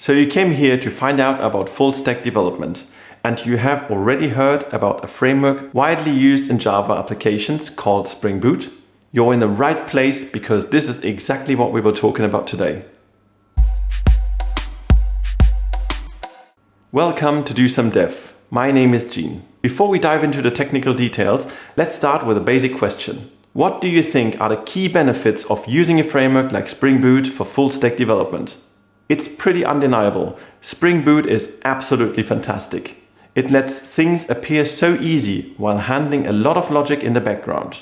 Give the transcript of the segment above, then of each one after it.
So you came here to find out about full stack development, and you have already heard about a framework widely used in Java applications called Spring Boot. You're in the right place because this is exactly what we were talking about today. Welcome to Do Some Dev. My name is Gene. Before we dive into the technical details, let's start with a basic question. What do you think are the key benefits of using a framework like Spring Boot for full stack development? It's pretty undeniable. Spring Boot is absolutely fantastic. It lets things appear so easy while handling a lot of logic in the background.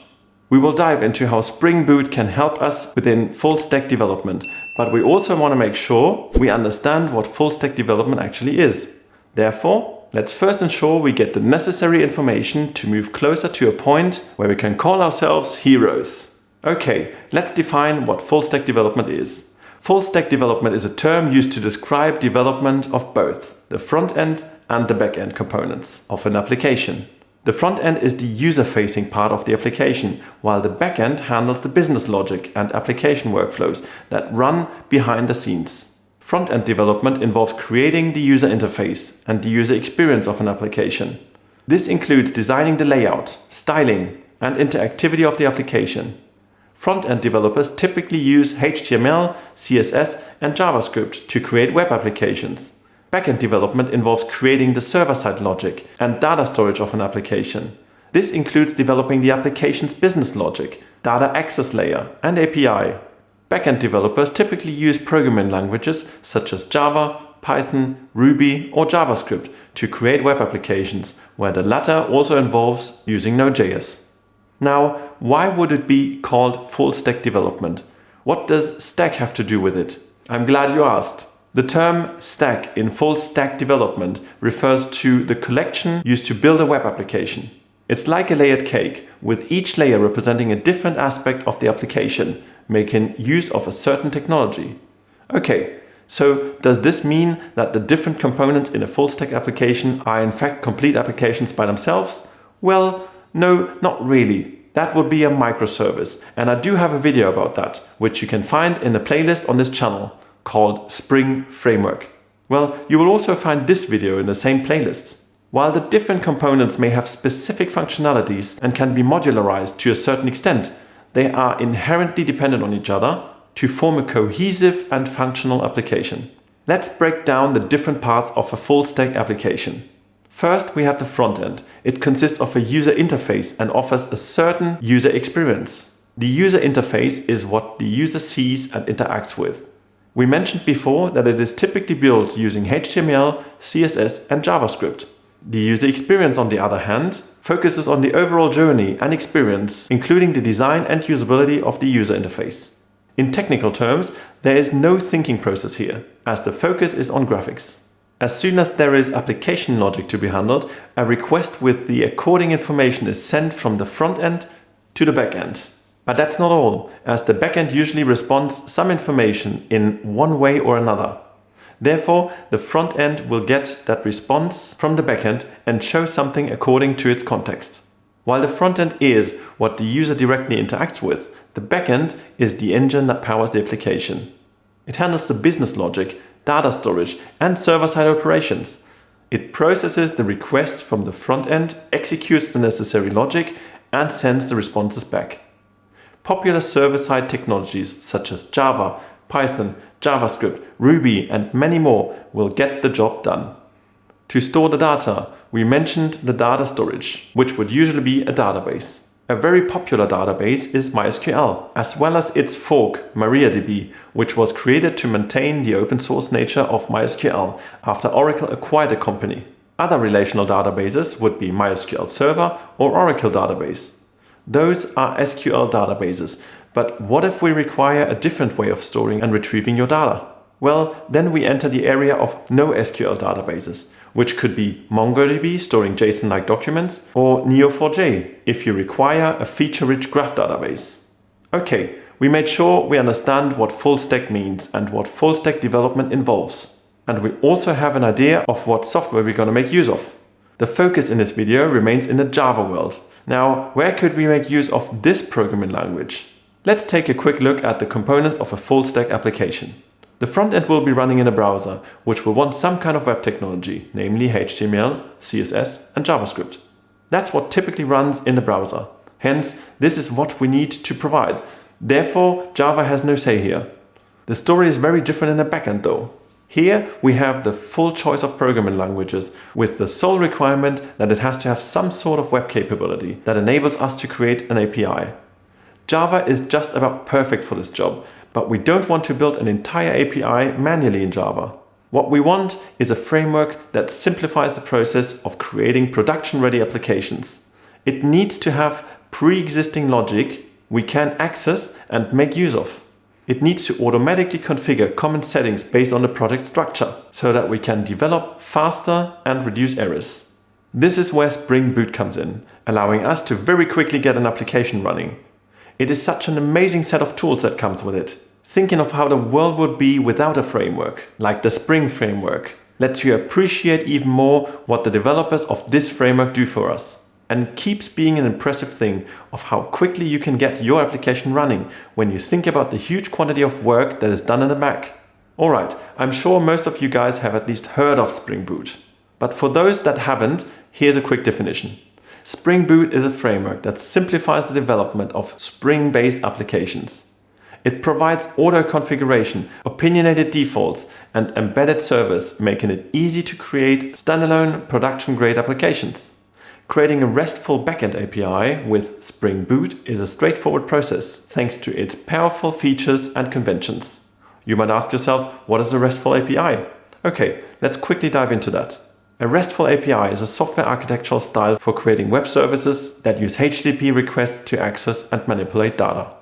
We will dive into how Spring Boot can help us within full stack development, but we also want to make sure we understand what full stack development actually is. Therefore, let's first ensure we get the necessary information to move closer to a point where we can call ourselves heroes. Okay, let's define what full stack development is. Full stack development is a term used to describe development of both the front end and the back end components of an application. The front end is the user-facing part of the application, while the back end handles the business logic and application workflows that run behind the scenes. Front-end development involves creating the user interface and the user experience of an application. This includes designing the layout, styling, and interactivity of the application. Front-end developers typically use HTML, CSS, and JavaScript to create web applications. Back-end development involves creating the server-side logic and data storage of an application. This includes developing the application's business logic, data access layer, and API. Back-end developers typically use programming languages such as Java, Python, Ruby, or JavaScript to create web applications, where the latter also involves using Node.js. Now, why would it be called full stack development? What does stack have to do with it? I'm glad you asked. The term stack in full stack development refers to the collection used to build a web application. It's like a layered cake, with each layer representing a different aspect of the application, making use of a certain technology. Okay, so does this mean that the different components in a full stack application are in fact complete applications by themselves? Well, no, not really. That would be a microservice, and I do have a video about that, which you can find in the playlist on this channel called Spring Framework. Well, you will also find this video in the same playlist. While the different components may have specific functionalities and can be modularized to a certain extent, they are inherently dependent on each other to form a cohesive and functional application. Let's break down the different parts of a full stack application. First, we have the front end. It consists of a user interface and offers a certain user experience. The user interface is what the user sees and interacts with. We mentioned before that it is typically built using HTML, CSS, and JavaScript. The user experience, on the other hand, focuses on the overall journey and experience, including the design and usability of the user interface. In technical terms, there is no thinking process here, as the focus is on graphics. As soon as there is application logic to be handled, a request with the according information is sent from the front end to the back end. But that's not all, as the back end usually responds some information in one way or another. Therefore, the front end will get that response from the back end and show something according to its context. While the front end is what the user directly interacts with, the back end is the engine that powers the application. It handles the business logic, data storage, and server-side operations. It processes the requests from the front end, executes the necessary logic, and sends the responses back. Popular server-side technologies such as Java, Python, JavaScript, Ruby, and many more will get the job done. To store the data, we mentioned the data storage, which would usually be a database. A very popular database is MySQL, as well as its fork, MariaDB, which was created to maintain the open source nature of MySQL after Oracle acquired the company. Other relational databases would be MySQL Server or Oracle Database. Those are SQL databases, but what if we require a different way of storing and retrieving your data? Well, then we enter the area of NoSQL databases, which could be MongoDB storing JSON-like documents, or Neo4j if you require a feature-rich graph database. Okay, we made sure we understand what full stack means and what full stack development involves. And we also have an idea of what software we're going to make use of. The focus in this video remains in the Java world. Now, where could we make use of this programming language? Let's take a quick look at the components of a full stack application. The front end will be running in a browser, which will want some kind of web technology, namely HTML, CSS, and JavaScript. That's what typically runs in the browser. Hence, this is what we need to provide. Therefore, Java has no say here. The story is very different in the backend though. Here we have the full choice of programming languages with the sole requirement that it has to have some sort of web capability that enables us to create an API. Java is just about perfect for this job, but we don't want to build an entire API manually in Java. What we want is a framework that simplifies the process of creating production-ready applications. It needs to have pre-existing logic we can access and make use of. It needs to automatically configure common settings based on the project structure so that we can develop faster and reduce errors. This is where Spring Boot comes in, allowing us to very quickly get an application running. It is such an amazing set of tools that comes with it. Thinking of how the world would be without a framework, like the Spring framework, lets you appreciate even more what the developers of this framework do for us. And it keeps being an impressive thing of how quickly you can get your application running when you think about the huge quantity of work that is done in the back. Alright, I'm sure most of you guys have at least heard of Spring Boot. But for those that haven't, here's a quick definition. Spring Boot is a framework that simplifies the development of Spring-based applications. It provides auto-configuration, opinionated defaults, and embedded servers, making it easy to create standalone production-grade applications. Creating a RESTful backend API with Spring Boot is a straightforward process, thanks to its powerful features and conventions. You might ask yourself, what is a RESTful API? Okay, let's quickly dive into that. A RESTful API is a software architectural style for creating web services that use HTTP requests to access and manipulate data.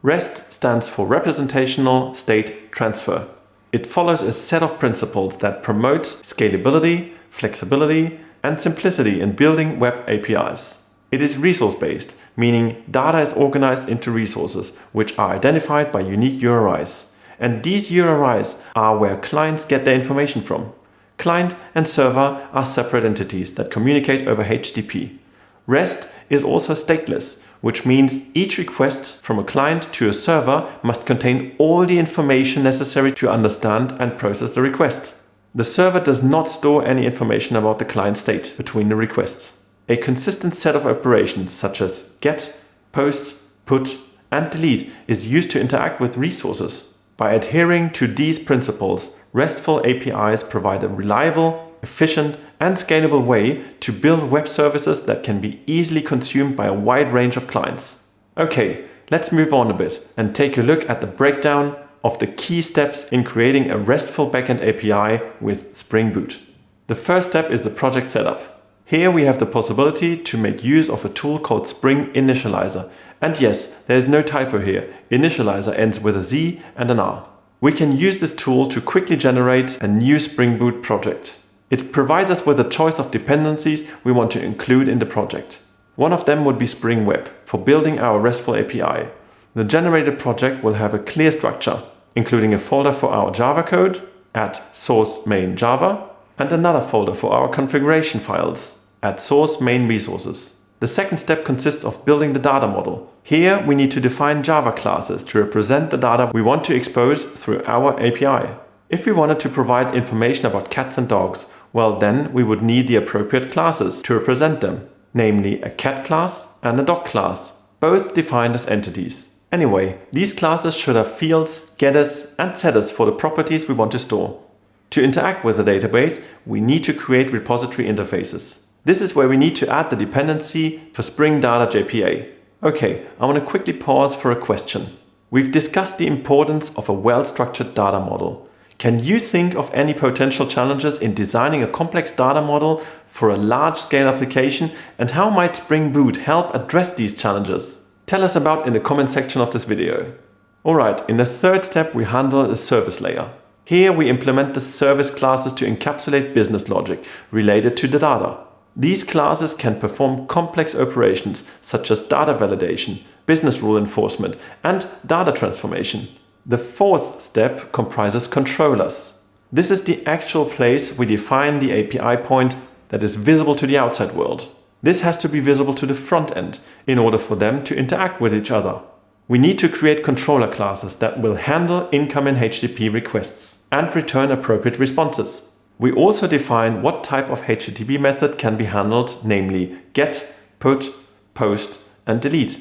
REST stands for Representational State Transfer. It follows a set of principles that promote scalability, flexibility, and simplicity in building web APIs. It is resource-based, meaning data is organized into resources, which are identified by unique URIs. And these URIs are where clients get their information from. Client and server are separate entities that communicate over HTTP. REST is also stateless, which means each request from a client to a server must contain all the information necessary to understand and process the request. The server does not store any information about the client state between the requests. A consistent set of operations such as get, post, put, and delete is used to interact with resources. By adhering to these principles, RESTful APIs provide a reliable, efficient, and scalable way to build web services that can be easily consumed by a wide range of clients. Okay, let's move on a bit and take a look at the breakdown of the key steps in creating a RESTful backend API with Spring Boot. The first step is the project setup. Here we have the possibility to make use of a tool called Spring Initializer. And yes, there is no typo here. Initializer ends with a Z and an R. We can use this tool to quickly generate a new Spring Boot project. It provides us with a choice of dependencies we want to include in the project. One of them would be Spring Web for building our RESTful API. The generated project will have a clear structure, including a folder for our Java code at source main Java and another folder for our configuration files at source main resources. The second step consists of building the data model. Here we need to define Java classes to represent the data we want to expose through our API. If we wanted to provide information about cats and dogs, well then we would need the appropriate classes to represent them, namely a cat class and a dog class, both defined as entities. Anyway, these classes should have fields, getters, and setters for the properties we want to store. To interact with the database, we need to create repository interfaces. This is where we need to add the dependency for Spring Data JPA. Okay, I want to quickly pause for a question. We've discussed the importance of a well-structured data model. Can you think of any potential challenges in designing a complex data model for a large-scale application, and how might Spring Boot help address these challenges? Tell us about in the comment section of this video. Alright, in the third step we handle the service layer. Here we implement the service classes to encapsulate business logic related to the data. These classes can perform complex operations such as data validation, business rule enforcement, and data transformation. The fourth step comprises controllers. This is the actual place we define the API point that is visible to the outside world. This has to be visible to the front end in order for them to interact with each other. We need to create controller classes that will handle incoming HTTP requests and return appropriate responses. We also define what type of HTTP method can be handled, namely GET, PUT, POST, and DELETE.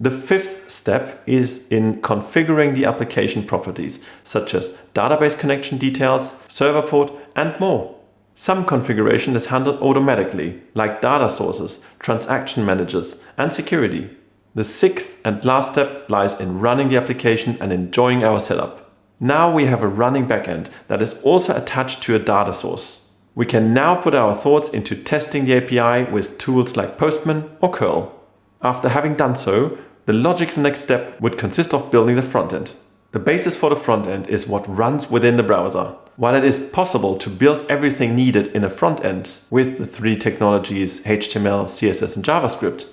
The fifth step is in configuring the application properties, such as database connection details, server port, and more. Some configuration is handled automatically, like data sources, transaction managers, and security. The sixth and last step lies in running the application and enjoying our setup. Now we have a running backend that is also attached to a data source. We can now put our thoughts into testing the API with tools like Postman or curl. After having done so, the logical next step would consist of building the frontend. The basis for the frontend is what runs within the browser. While it is possible to build everything needed in a frontend with the three technologies HTML, CSS, and JavaScript,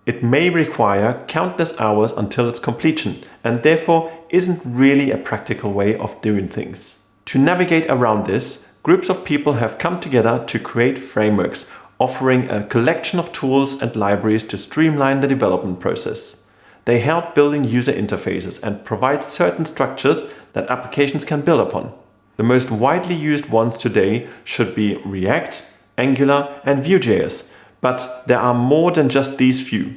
it may require countless hours until its completion and therefore isn't really a practical way of doing things. To navigate around this, groups of people have come together to create frameworks, offering a collection of tools and libraries to streamline the development process. They help building user interfaces and provide certain structures that applications can build upon. The most widely used ones today should be React, Angular, and Vue.js, but there are more than just these few.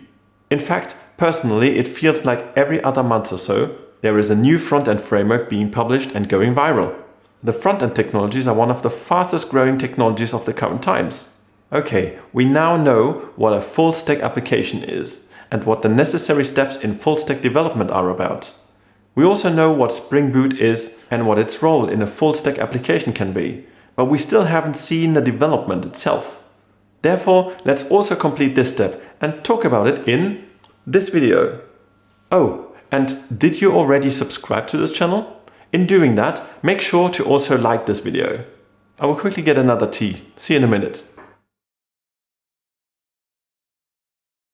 In fact, personally, it feels like every other month or so, there is a new front-end framework being published and going viral. The front-end technologies are one of the fastest growing technologies of the current times. Okay, we now know what a full-stack application is and what the necessary steps in full-stack development are about. We also know what Spring Boot is and what its role in a full-stack application can be, but we still haven't seen the development itself. Therefore, let's also complete this step and talk about it in this video. Oh, and did you already subscribe to this channel? In doing that, make sure to also like this video. I will quickly get another tea. See you in a minute.